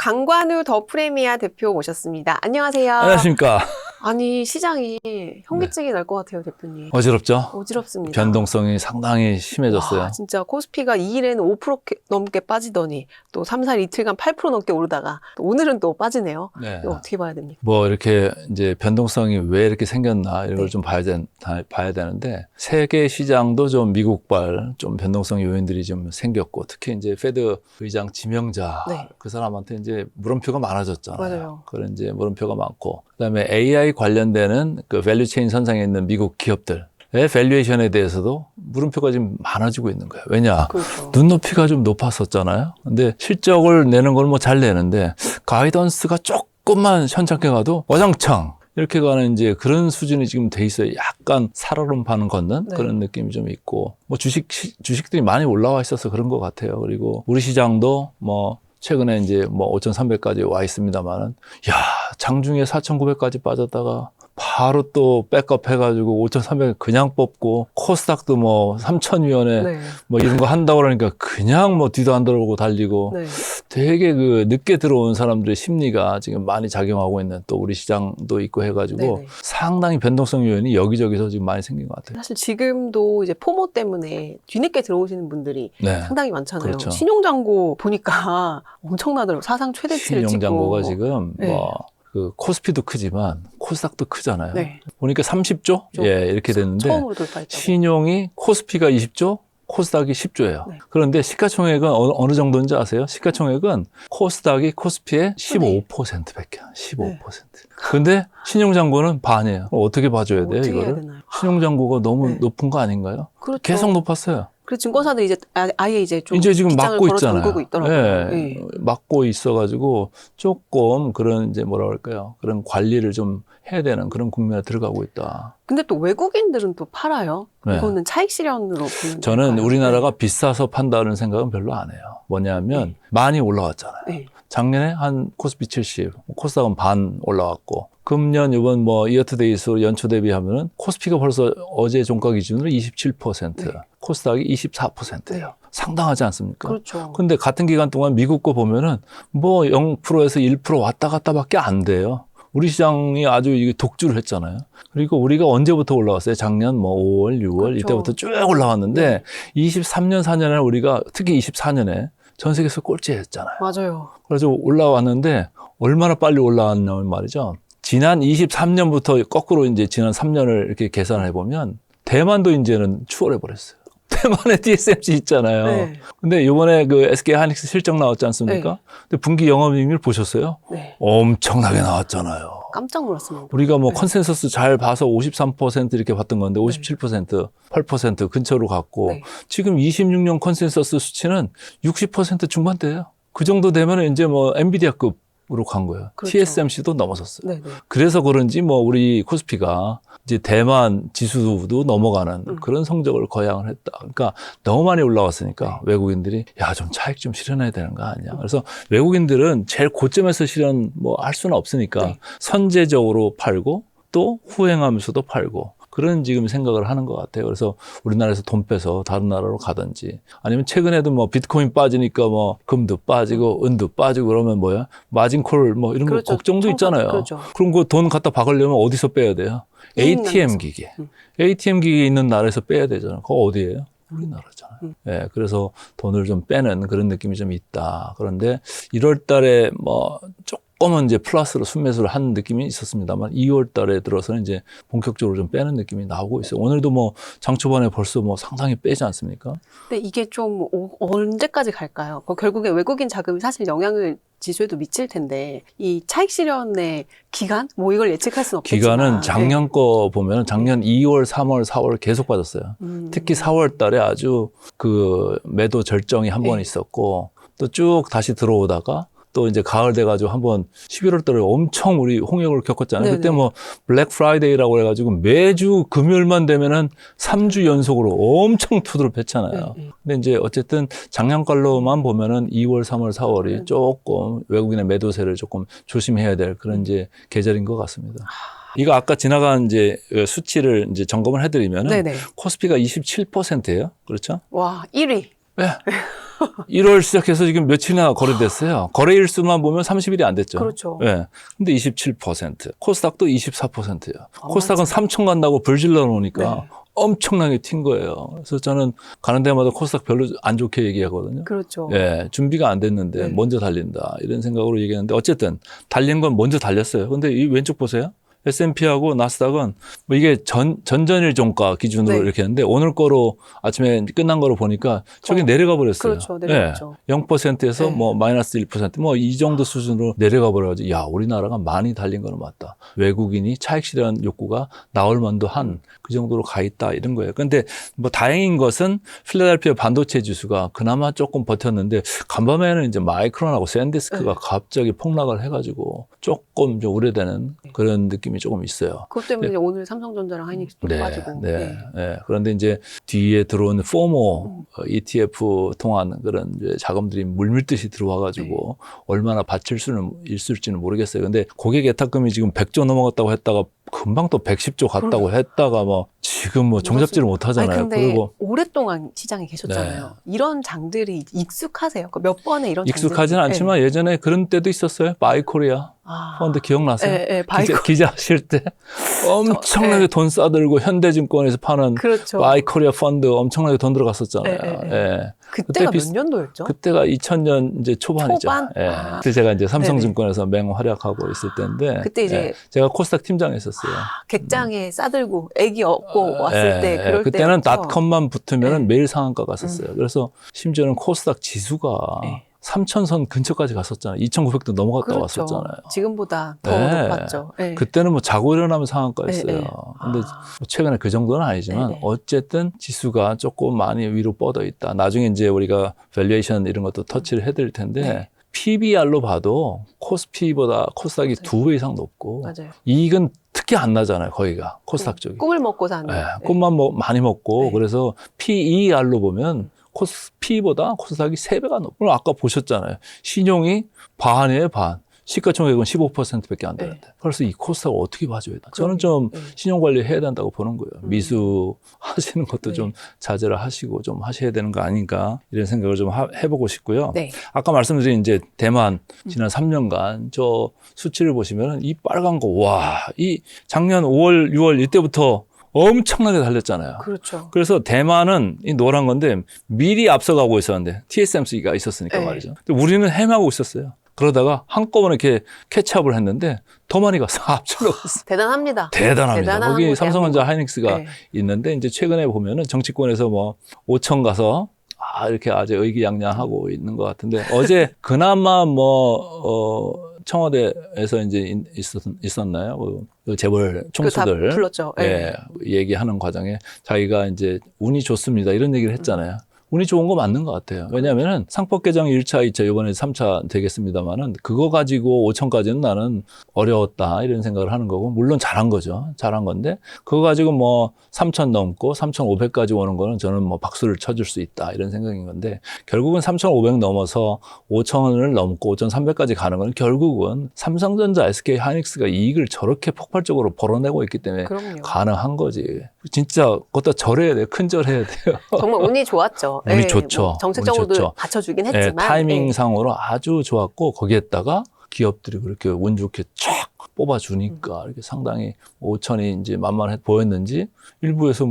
강관우 더 프레미아 대표 모셨습니다. 안녕하세요. 안녕하십니까. 아니, 시장이 현기증이 날 것 같아요, 대표님. 어지럽죠? 어지럽습니다. 변동성이 상당히 심해졌어요. 와, 진짜 코스피가 2일에는 5% 넘게 빠지더니 또 3, 4일 이틀간 8% 넘게 오르다가 또 오늘은 또 빠지네요. 네. 이거 어떻게 봐야 됩니까? 뭐 이렇게 이제 변동성이 왜 이렇게 생겼나 이런 걸 네. 좀 봐야 되는데 세계 시장도 좀 미국발 좀 변동성 요인들이 좀 생겼고 특히 이제 페드 의장 지명자 네. 그 사람한테 이제 물음표가 많아졌잖아요. 맞아요. 그런 이제 물음표가 많고 그다음에 AI 관련되는 그 밸류체인 선상에 있는 미국 기업들 밸류에이션에 대해서도 물음표가 지금 많아지고 있는 거예요. 왜냐? 그렇죠. 눈높이가 좀 높았었잖아요. 근데 실적을 내는 걸 뭐 잘 내는데 가이던스가 조금만 현찮게 가도 와장창 이렇게 가는 이제 그런 수준이 지금 돼 있어요. 약간 살얼음 반은 걷는 네. 그런 느낌이 좀 있고 뭐 주식들이 많이 올라와 있어서 그런 것 같아요. 그리고 우리 시장도 뭐 최근에 이제 뭐 5,300까지 와 있습니다만은 야, 장중에 4,900까지 빠졌다가 바로 또 백업 해가지고 5,300 그냥 뽑고 코스닥도 뭐 3,000위원회 네. 뭐 이런 거 한다고 그러니까 그냥 뭐 뒤도 안 돌아보고 달리고 네. 되게 그 늦게 들어온 사람들의 심리가 지금 많이 작용하고 있는 또 우리 시장도 있고 해가지고 네네. 상당히 변동성 요인이 여기저기서 지금 많이 생긴 것 같아요. 사실 지금도 이제 포모 때문에 뒤늦게 들어오시는 분들이 네. 상당히 많잖아요. 그렇죠. 신용잔고 보니까 엄청나더라고요. 사상 최대치를 찍고. 신용잔고가 지금 네. 뭐 그 코스피도 크지만 코스닥도 크잖아요. 네. 보니까 30조? 예, 이렇게 됐는데 처음으로 돌파했다고. 신용이 코스피가 20조, 코스닥이 10조예요. 네. 그런데 시가총액은 어느 정도인지 아세요? 시가총액은 코스닥이 코스피의 15%밖에 안 15%. 네. 근데 신용잔고는 반이에요. 어떻게 봐줘야 돼요, 어떻게 해야 이거를? 되나요? 신용잔고가 너무 네. 높은 거 아닌가요? 그렇죠. 계속 높았어요. 그래서 증권사들이 이제 아예 이제 좀 이제 지금 빗장을 막고 걸어 있잖아요. 잠그고 있더라고요. 예, 네. 막고 있어가지고 조금 그런 이제 뭐라 그럴까요? 그런 관리를 좀 해야 되는 그런 국면에 들어가고 있다. 근데 또 외국인들은 또 팔아요. 네. 이거는 차익 실현으로 보는 저는 건가요? 우리나라가 비싸서 판다는 생각은 별로 안 해요. 뭐냐면 많이 올라왔잖아요. 네. 작년에 한 코스피 70, 코스닥은 반 올라왔고 금년 이번 뭐 이어투데이수로 연초 대비하면은 코스피가 벌써 어제 종가 기준으로 27%, 네. 코스닥이 24%예요. 네. 상당하지 않습니까? 그렇죠. 근데 같은 기간 동안 미국 거 보면은 뭐 0%에서 1% 왔다 갔다밖에 안 돼요. 우리 시장이 아주 이게 독주를 했잖아요. 그리고 우리가 언제부터 올라왔어요? 작년 뭐 5월, 6월 그렇죠. 이때부터 쭉 올라왔는데 네. 23년, 4년에 우리가 특히 24년에 전 세계에서 꼴찌했잖아요. 맞아요. 그래서 올라왔는데 얼마나 빨리 올라왔냐면 말이죠. 지난 23년부터 거꾸로 이제 지난 3년을 이렇게 계산을 해보면 대만도 이제는 추월해 버렸어요. 대만에 TSMC 있잖아요. 네. 근데 이번에 그 SK 하이닉스 실적 나왔지 않습니까? 네. 근데 분기 영업이익률 보셨어요? 네. 엄청나게 나왔잖아요. 깜짝 놀랐습니다. 우리가 뭐 네. 컨센서스 잘 봐서 53% 이렇게 봤던 건데 57%, 8% 근처로 갔고 네. 지금 26년 컨센서스 수치는 60% 중반대예요. 그 정도 되면 이제 뭐 엔비디아급으로 간 거예요. 그렇죠. TSMC도 넘어섰어요. 네, 네. 그래서 그런지 뭐 우리 코스피가 이제 대만 지수도 넘어가는 그런 성적을 거양을 했다. 그러니까 너무 많이 올라왔으니까 외국인들이 야, 좀 차익 좀 실현해야 되는 거 아니야. 그래서 외국인들은 제일 고점에서 실현 뭐 할 수는 없으니까 네. 선제적으로 팔고 또 후행하면서도 팔고 그런 지금 생각을 하는 것 같아요. 그래서 우리나라에서 돈 빼서 다른 나라로 가든지 아니면 최근에도 뭐 비트코인 빠지니까 뭐 금도 빠지고 은도 빠지고 그러면 뭐야? 마진콜 뭐 이런 그렇죠. 거 걱정도 있잖아요. 그렇죠. 그럼 그 돈 갖다 박으려면 어디서 빼야 돼요? ATM 기계. ATM 기계 있는 나라에서 빼야 되잖아요. 그거 어디예요? 우리나라잖아요. 예, 그래서 돈을 좀 빼는 그런 느낌이 좀 있다. 그런데 1월 달에 뭐 조금은 이제 플러스로 순매수를 한 느낌이 있었습니다만 2월 달에 들어서는 이제 본격적으로 좀 빼는 느낌이 나오고 있어요. 오늘도 뭐 장 초반에 벌써 뭐 상당히 빼지 않습니까? 근데 이게 좀 언제까지 갈까요? 결국에 외국인 자금이 사실 영향을 지수에도 미칠 텐데 이 차익 실현의 기간? 뭐 이걸 예측할 수는 없겠지만 기간은 작년 거 보면 작년 2월, 3월, 4월 계속 빠졌어요. 특히 4월 달에 아주 그 매도 절정이 한 번 있었고 또 쭉 다시 들어오다가 또 이제 가을 돼가지고 한번 11월 달에 엄청 우리 홍역을 겪었잖아요. 네네. 그때 뭐 블랙 프라이데이라고 해가지고 매주 금요일만 되면은 3주 연속으로 엄청 투드를 팼잖아요. 네. 근데 이제 어쨌든 작년 걸로만 보면은 2월, 3월, 4월이 조금 외국인의 매도세를 조금 조심해야 될 그런 이제 계절인 것 같습니다. 이거 아까 지나간 이제 수치를 이제 점검을 해드리면은 네네. 코스피가 27%예요. 그렇죠? 와, 1위. 네. 1월 시작해서 지금 며칠이나 거래됐어요. 거래일 수만 보면 30일이 안 됐죠. 그렇죠. 예. 근데 27%, 코스닥도 24%예요. 아, 코스닥은 3천 간다고 불질러 놓으니까 네. 엄청나게 튄 거예요. 그래서 저는 가는 데마다 코스닥 별로 안 좋게 얘기하거든요. 그렇죠. 예, 준비가 안 됐는데 네. 먼저 달린다 이런 생각으로 얘기했는데 어쨌든 달린 건 먼저 달렸어요. 근데 이 왼쪽 보세요. S&P하고 나스닥은 뭐 이게 전전일 종가 기준으로 네. 이렇게 했는데 오늘 거로 아침에 끝난 거로 보니까 저기 내려가 버렸어요. 그렇죠. 내려갔죠. 예, 0%에서 네. 뭐 마이너스 1% 뭐 이 정도 수준으로 내려가 버려가지고 야 우리나라가 많이 달린 거는 맞다. 외국인이 차익 실현 욕구가 나올 만도 한 그 정도로 가 있다 이런 거예요. 그런데 뭐 다행인 것은 필라델피아 반도체 지수가 그나마 조금 버텼는데 간밤에는 이제 마이크론하고 샌디스크가 네. 갑자기 폭락을 해가지고 조금 좀 우려되는 그런 느낌이 조금 있어요. 그것 때문에 오늘 삼성전자랑 하이닉스도 빠지고. 네. 그런데 이제 뒤에 들어온 포모 ETF 통한 그런 이제 자금들이 물밀듯이 들어와가지고 얼마나 받칠 수는 있을지는 모르겠어요. 근데 고객 예탁금이 지금 100조 넘어갔다고 했다가 금방 또 110조 갔다고 했다가 뭐 지금 뭐 종잡지를 못하잖아요. 아니, 근데 그리고 오랫동안 시장에 계셨잖아요. 이런 장들이 익숙하세요? 몇 번에 이런 익숙하지는 장들이. 않지만 예전에 그런 때도 있었어요. 바이코리아 펀드 기억나세요? 네, 기자 하실 때 엄청나게 돈 싸들고 현대증권에서 파는 그렇죠. 바이코리아 펀드 엄청나게 돈 들어갔었잖아요. 예. 그때가 그때 몇 년도였죠? 그때가 2000년 이제 초반이죠. 초반? 예. 그때 제가 이제 삼성증권에서 맹활약하고 있을 때인데 그때 이제 예. 제가 코스닥 팀장했었어요. 객장에 싸들고 애기 업고 왔을 때 그럴 그때는 때였죠. 닷컴만 붙으면 매일 상한가 갔었어요. 그래서 심지어는 코스닥 지수가 3,000선 근처까지 갔었잖아요. 2,900도 넘어갔다 그렇죠. 왔었잖아요. 지금보다 더 높았죠. 네. 그때는 뭐 자고 일어나면 상한가였어요. 네. 근데 최근에 그 정도는 아니지만 어쨌든 지수가 조금 많이 위로 뻗어 있다. 나중에 이제 우리가 밸류에이션 이런 것도 터치를 해드릴 텐데 PBR로 봐도 코스피보다 코스닥이 2배 이상 높고 맞아요. 이익은 특히 안 나잖아요. 거기가 코스닥 쪽이. 꿈을 먹고 사는. 꿈만 많이 먹고 그래서 PER로 보면 코스피보다 코스닥이 3배가 높고 아까 보셨잖아요. 신용이 반이에요, 반. 시가총액은 15%밖에 안 되는데. 그래서 이 코스닥을 어떻게 봐줘야 돼? 저는 좀 신용관리 해야 된다고 보는 거예요. 미수 하시는 것도 좀 자제를 하시고 좀 하셔야 되는 거 아닌가 이런 생각을 좀 해보고 싶고요. 아까 말씀드린 이제 대만 지난 3년간 저 수치를 보시면 이 빨간 거, 와, 이 작년 5월, 6월 이때부터 엄청나게 달렸잖아요. 그렇죠. 그래서 대만은 이 노란 건데 미리 앞서가고 있었는데 TSMC가 있었으니까 말이죠. 근데 우리는 헤매고 있었어요. 그러다가 한꺼번에 이렇게 캐치업을 했는데 더 많이 가서 앞질러 갔어. 대단합니다. 대단합니다. 거기 삼성전자 하이닉스가 있는데 이제 최근에 보면은 정치권에서 뭐 5천 가서 이렇게 아주 의기양양하고 있는 것 같은데 어제 그나마 청와대에서 이제 있었나요? 그 재벌 총수들 불렀죠. 얘기하는 과정에 자기가 이제 운이 좋습니다 이런 얘기를 했잖아요. 운이 좋은 거 맞는 것 같아요. 왜냐하면 상법 개정 1차, 2차, 이번에 3차 되겠습니다만은 그거 가지고 5천까지는 나는 어려웠다 이런 생각을 하는 거고 물론 잘한 거죠. 잘한 건데 그거 가지고 뭐 3천 넘고 3,500까지 오는 거는 저는 뭐 박수를 쳐줄 수 있다 이런 생각인 건데 결국은 3,500 넘어서 5천을 넘고 5,300까지 가는 건 결국은 삼성전자, SK 하이닉스가 이익을 저렇게 폭발적으로 벌어내고 있기 때문에 가능한 거지. 진짜 그것도 절해야 돼요. 큰 절해야 돼요. 정말 운이 좋았죠. 운이 좋죠. 뭐 정책적으로도 운이 좋죠. 받쳐주긴 했지만 타이밍상으로 아주 좋았고 거기에다가 기업들이 그렇게 운 좋게 쫙 뽑아주니까 이렇게 상당히 5천이 이제 만만해 보였는지 일부에서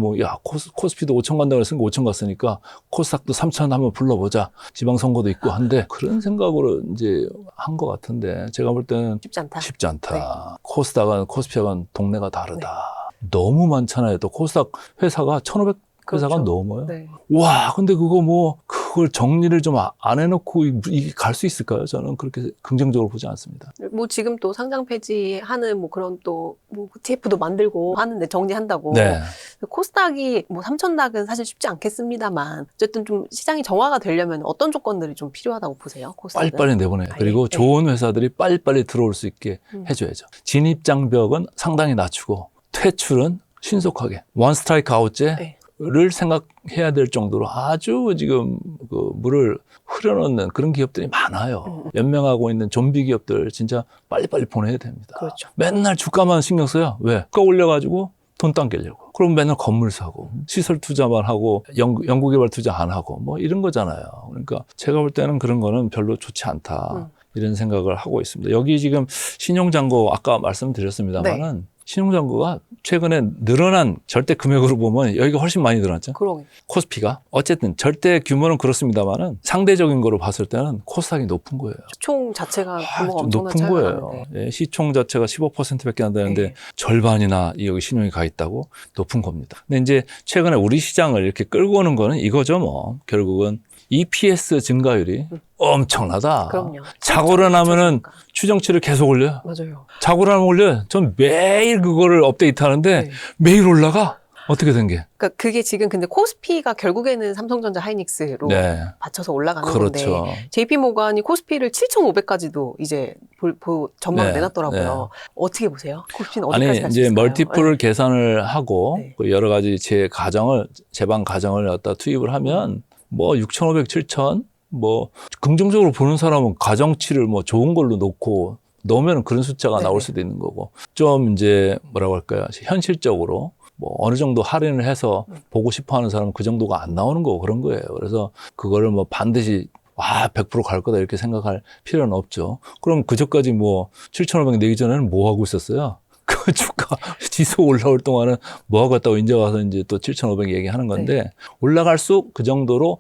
코스피도 5천 간다고 했으니까 5천 갔으니까 코스닥도 3천 한번 불러보자. 지방선거도 있고 한데 그런 생각으로 이제 한 것 같은데 제가 볼 때는 쉽지 않다. 코스피하고는 동네가 다르다. 너무 많잖아요. 또 코스닥 회사가 1,500 회사가 넘어요. 와, 근데 그걸 정리를 좀 안 해놓고 이게 갈 수 있을까요? 저는 그렇게 긍정적으로 보지 않습니다. 뭐 지금 또 상장 폐지하는 뭐 그런 또 뭐 TF도 만들고 하는데 정리한다고. 코스닥이 뭐 3,000닥은 사실 쉽지 않겠습니다만 어쨌든 좀 시장이 정화가 되려면 어떤 조건들이 좀 필요하다고 보세요? 코스닥은? 빨리빨리 내보내요. 그리고 좋은 회사들이 빨리빨리 들어올 수 있게 해줘야죠. 진입 장벽은 상당히 낮추고 퇴출은 신속하게 원 스트라이크 아웃제 를 생각해야 될 정도로 아주 지금 그 물을 흐려놓는 그런 기업들이 많아요. 연명하고 있는 좀비 기업들 진짜 빨리빨리 보내야 됩니다. 그렇죠. 맨날 주가만 신경 써요. 왜? 주가 올려가지고 돈 당기려고. 그럼 맨날 건물 사고, 시설 투자만 하고, 연구개발 투자 안 하고, 뭐 이런 거잖아요. 그러니까 제가 볼 때는 그런 거는 별로 좋지 않다. 이런 생각을 하고 있습니다. 여기 지금 신용잔고 아까 말씀드렸습니다만은 네. 신용잔고가 최근에 늘어난 절대 금액으로 보면 여기가 훨씬 많이 늘어났죠. 그럼. 코스피가. 어쨌든 절대 규모는 그렇습니다만은 상대적인 거로 봤을 때는 코스닥이 높은 거예요. 시총 자체가 규모가 좀 엄청난 높은 차이가 거예요. 나는데. 예, 시총 자체가 15%밖에 안 되는데 네. 절반이나 여기 신용이 가 있다고 높은 겁니다. 근데 이제 최근에 우리 시장을 이렇게 끌고 오는 거는 이거죠, 뭐. 결국은 EPS 증가율이 엄청나다. 그럼요. 자고를 나면은 자체니까. 추정치를 계속 올려요. 맞아요. 자고를 하면 올려요. 전 매일 그거를 업데이트 하는데 네. 매일 올라가. 어떻게 된 게? 그러니까 그게 지금 근데 코스피가 결국에는 삼성전자 하이닉스로 네. 받쳐서 올라가는 그렇죠. 건데 JP모간이 코스피를 7,500까지도 이제 전망을 네, 내놨더라고요. 어떻게 보세요? 코스피는 아니, 어디까지 갈 수 이제 있을까요? 멀티플을 계산을 하고 네. 그 여러 가지 제방 가정을 갖다 투입을 하면 뭐 6,500, 7,000 뭐 긍정적으로 보는 사람은 가정치를 뭐 좋은 걸로 놓고 넣으면 그런 숫자가 네. 나올 수도 있는 거고 좀 이제 뭐라고 할까요? 현실적으로 뭐 어느 정도 할인을 해서 보고 싶어 하는 사람은 그 정도가 안 나오는 거고 그런 거예요. 그래서 그거를 뭐 반드시 100% 갈 거다 이렇게 생각할 필요는 없죠. 그럼 그저까지 뭐 7,500 내기 전에는 뭐 하고 있었어요? 그 주가 지수 올라올 동안은 뭐 하고 갔다고 이제 와서 이제 또 7,500 얘기하는 건데 네. 올라갈수록 그 정도로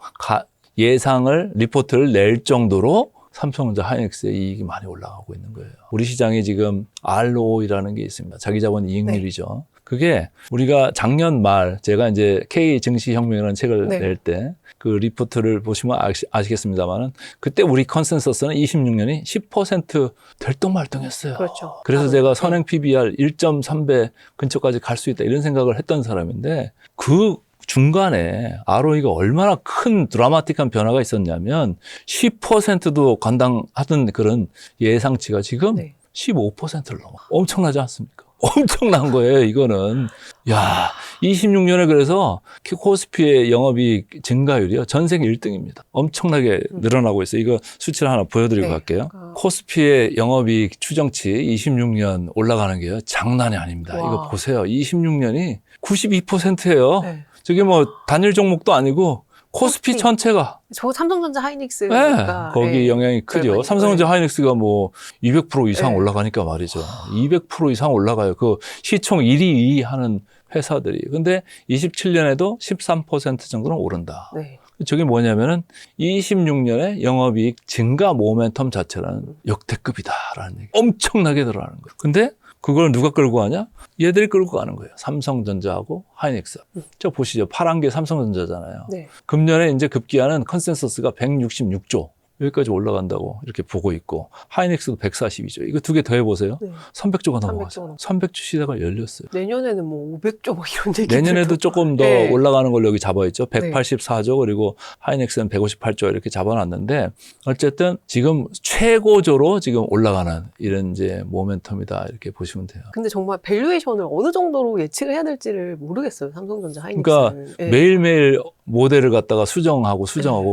예상을 리포트를 낼 정도로 삼성전자 하이닉스의 이익이 많이 올라가고 있는 거예요. 우리 시장에 지금 ROE라는 게 있습니다. 자기자본 이익률이죠. 그게 우리가 작년 말 제가 이제 K 증시 혁명이라는 책을 네. 낼 때 그 리포트를 보시면 아시겠습니다만은 그때 우리 컨센서스는 26년이 10% 들똥말똥했어요. 그렇죠. 그래서 제가 선행 PBR 1.3배 근처까지 갈 수 있다 이런 생각을 했던 사람인데 그 중간에 ROE가 얼마나 큰 드라마틱한 변화가 있었냐면 10%도 관당하던 그런 예상치가 지금 네. 15%를 넘어. 엄청나지 않습니까? 엄청난 거예요, 이거는. 야, 26년에 그래서 코스피의 영업이익 증가율이요. 전 세계 1등입니다. 엄청나게 늘어나고 있어요. 이거 수치를 하나 보여드리고 네. 갈게요. 코스피의 영업이익 추정치 26년 올라가는 게요. 장난이 아닙니다. 와. 이거 보세요. 26년이 92%예요. 네. 저게 뭐 단일 종목도 아니고 코스피 코스피. 전체가 저 삼성전자 하이닉스가 거기 네. 영향이 크죠. 많이, 삼성전자 하이닉스가 뭐 200% 이상 네. 올라가니까 말이죠. 200% 이상 올라가요. 그 시총 1위, 2위 하는 회사들이. 근데 27년에도 13% 정도는 오른다. 네. 저게 뭐냐면은 26년에 영업이익 증가 모멘텀 자체는 역대급이다라는 얘기. 엄청나게 늘어나는 거예요. 근데 그걸 누가 끌고 가냐? 얘들이 끌고 가는 거예요. 삼성전자하고 하이닉스. 저 보시죠. 파란 게 삼성전자잖아요. 네. 금년에 이제 급기야는 컨센서스가 166조. 여기까지 올라간다고 이렇게 보고 있고 하이닉스도 142조. 이거 두 개 더해보세요. 네. 300조가 300조 넘어가죠. 300조 시대가 열렸어요. 내년에는 뭐 500조 뭐 이런 얘기. 내년에도 조금 더 네. 올라가는 걸로 여기 잡아있죠. 184조 그리고 하이닉스는 158조 이렇게 잡아놨는데 어쨌든 지금 최고조로 지금 올라가는 이런 이제 모멘텀이다 이렇게 보시면 돼요. 근데 정말 밸류에이션을 어느 정도로 예측을 해야 될지를 모르겠어요. 삼성전자 하이닉스는. 그러니까 네. 매일매일 모델을 갖다가 수정하고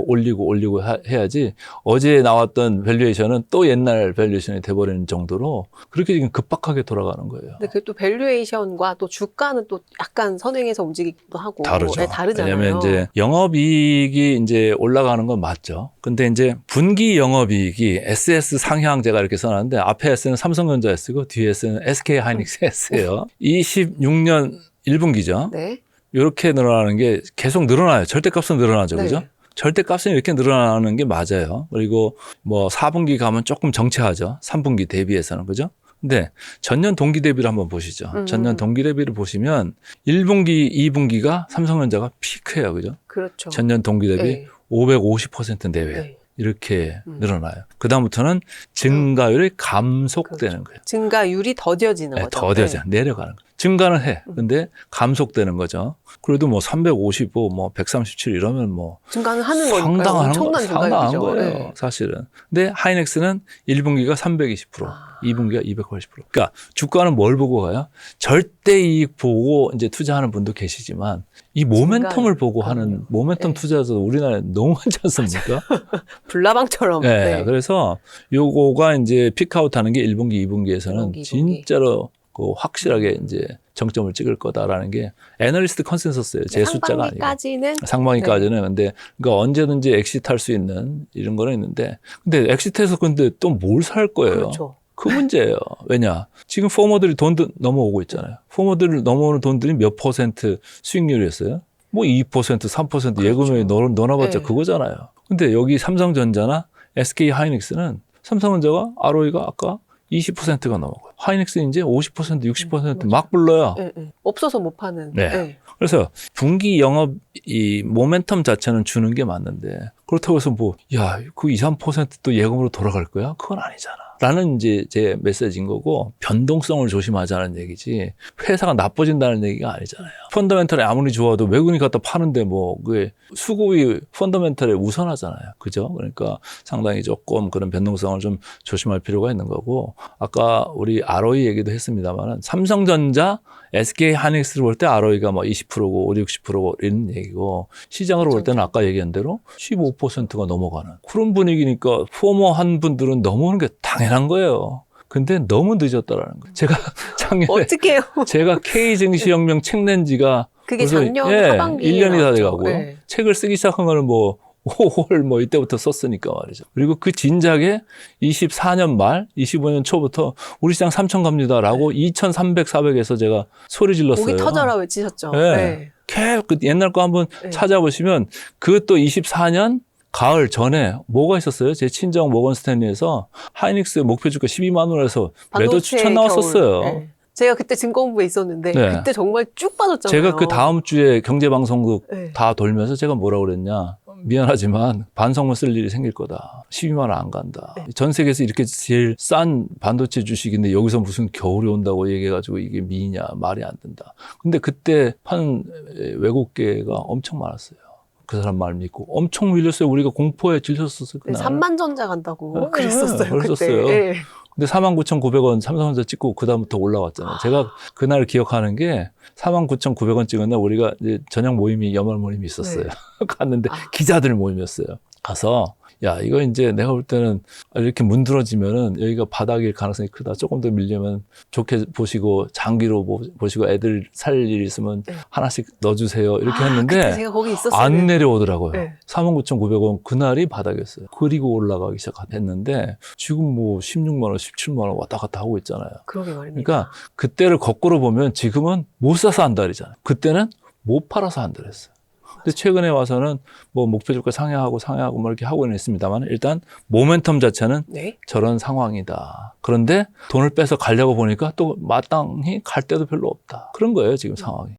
올리고 해야지 어제 나왔던 밸류에이션은 또 옛날 밸류에이션이 돼버리는 정도로 그렇게 지금 급박하게 돌아가는 거예요. 근데 그 또 밸류에이션과 또 주가는 또 약간 선행해서 움직이기도 하고 다르죠. 네, 다르잖아요. 왜냐면 이제 영업이익이 이제 올라가는 건 맞죠. 근데 이제 분기 영업이익이 SS 상향 제가 이렇게 써놨는데 앞에 S는 삼성전자 S고 뒤에 S는 SK 하이닉스 S예요. 26년 1분기죠. 네. 이렇게 늘어나는 게 계속 늘어나요. 절대값은 늘어나죠. 네. 그죠? 절대값은 이렇게 늘어나는 게 맞아요. 그리고 뭐 4분기 가면 조금 정체하죠. 3분기 대비해서는. 그죠? 근데 전년 동기 대비를 한번 보시죠. 전년 동기 대비를 보시면 1분기, 2분기가 삼성전자가 피크예요. 그죠? 그렇죠. 전년 동기 대비 네. 550% 내외. 네. 이렇게 늘어나요. 그다음부터는 증가율이 감속되는 거예요. 증가율이 더뎌지는 거죠. 더뎌져 내려가는 거예요. 증가는 해. 근데 감속되는 거죠. 그래도 뭐 355, 뭐 137 이러면 뭐 증가는 하는 거니까 엄청난 상당한 증가율이죠. 거예요. 네. 사실은. 근데 하이닉스는 1분기가 320%, 2분기가 280%. 그러니까 주가는 뭘 보고 가요? 절대 이익 보고 이제 투자하는 분도 계시지만 이 모멘텀을 보고 하는 모멘텀 네. 투자자도 우리나라에 너무 많지 않습니까? 불나방처럼. 네. 네. 그래서 요거가 이제 피크아웃 하는 게 1분기, 2분기에서는 1분기, 2분기. 진짜로 그 확실하게 이제 정점을 찍을 거다라는 게 애널리스트 컨센서스예요. 제 숫자가 아니고. 상반기까지는. 근데 그러니까 언제든지 엑시트할 수 있는 이런 거는 있는데 근데 엑시트해서 근데 또 뭘 살 거예요? 그렇죠. 그 문제예요. 왜냐? 지금 포머들이 돈 넘어오고 있잖아요. 포머들 넘어오는 돈들이 몇 퍼센트 수익률이었어요? 뭐 2%, 3% 그렇죠. 예금에 넣어놔봤자 네. 그거잖아요. 근데 여기 삼성전자나 SK 하이닉스는 삼성전자가 ROE가 아까 20%가 넘어가요. 하이닉스는 이제 50%, 60%막 불러요. 네, 네. 없어서 못 파는. 네. 네. 그래서 분기 영업 이 모멘텀 자체는 주는 게 맞는데 그렇다고 해서 뭐, 야, 그 2, 3%또 예금으로 돌아갈 거야? 그건 아니잖아. 라는 이제 제 메시지인 거고 변동성을 조심하자는 얘기지 회사가 나빠진다는 얘기가 아니잖아요. 펀더멘털이 아무리 좋아도 외국인이 갖다 파는데 뭐 그게 수급이 펀더멘털에 우선하잖아요. 그죠? 그러니까 상당히 조금 그런 변동성을 좀 조심할 필요가 있는 거고 아까 우리 ROE 얘기도 했습니다만 삼성전자, SK 하이닉스를 볼 때 ROE가 뭐 20%고 5, 60%고 이런 얘기고 시장으로 볼 때는 아까 얘기한 대로 15%가 넘어가는 그런 분위기니까 포머한 분들은 넘어오는 게 당연한 거예요. 근데 너무 늦었다라는 거예요. 제가 작년에 어떻게요? 제가 K증시혁명 책 낸 지가 그게 벌써, 작년 예, 하반기에 1년이 다 나왔죠. 돼가고요. 네. 책을 쓰기 시작한 거는 뭐 5월 뭐 이때부터 썼으니까 말이죠. 그리고 그 진작에 24년 말, 25년 초부터 우리 시장 3천 갑니다라고 2,300, 400에서 제가 소리 질렀어요. 목이 터져라 외치셨죠. 네. 네. 그 옛날 거 한번 네. 찾아보시면 그것도 24년 가을 전에 뭐가 있었어요? 제 친정 모건 스탠리에서 하이닉스 목표 주가 12만 원에서 매도 반도체 추천 나왔었어요. 겨울. 네. 제가 그때 증권부에 있었는데 네. 그때 정말 쭉 빠졌잖아요. 제가 그 다음 주에 경제방송국 네. 다 돌면서 제가 뭐라고 그랬냐. 미안하지만 반성문 쓸 일이 생길 거다. 12만 원 안 간다. 네. 전 세계에서 이렇게 제일 싼 반도체 주식인데 여기서 무슨 겨울이 온다고 얘기해가지고 이게 미냐 말이 안 된다. 근데 그때 판 외국계가 엄청 많았어요. 그 사람 말 믿고 엄청 밀렸어요. 우리가 공포에 질렸었어요. 네, 그날. 3만 전자 간다고 네, 그랬었어요. 그랬었어요. 그때. 네. 근데 49,900원 삼성전자 찍고 그다음부터 올라왔잖아요. 제가 그날 기억하는 게 49,900원 찍은 날 우리가 이제 저녁 모임이 연말 모임이 있었어요. 네. 갔는데 기자들 모임이었어요. 가서 야 이거 이제 내가 볼 때는 이렇게 문드러지면은 여기가 바닥일 가능성이 크다. 조금 더 밀려면 좋게 보시고 장기로 보시고 애들 살 일 있으면 네. 하나씩 넣어주세요. 이렇게 그때 했는데 제가 거기 있었어요. 안 내려오더라고요. 네. 49,900원 그날이 바닥이었어요. 그리고 올라가기 시작했는데 지금 뭐 16만 원, 17만 원 왔다 갔다 하고 있잖아요. 그러게 말입니다. 그러니까 그때를 거꾸로 보면 지금은 못 사서 한달이잖아요. 그때는 못 팔아서 한달했어요. 근데 최근에 와서는 뭐 목표 주가 상향하고 뭐 이렇게 하고는 있습니다만 일단 모멘텀 자체는 네. 저런 상황이다. 그런데 돈을 빼서 가려고 보니까 또 마땅히 갈 데도 별로 없다. 그런 거예요, 지금 상황이.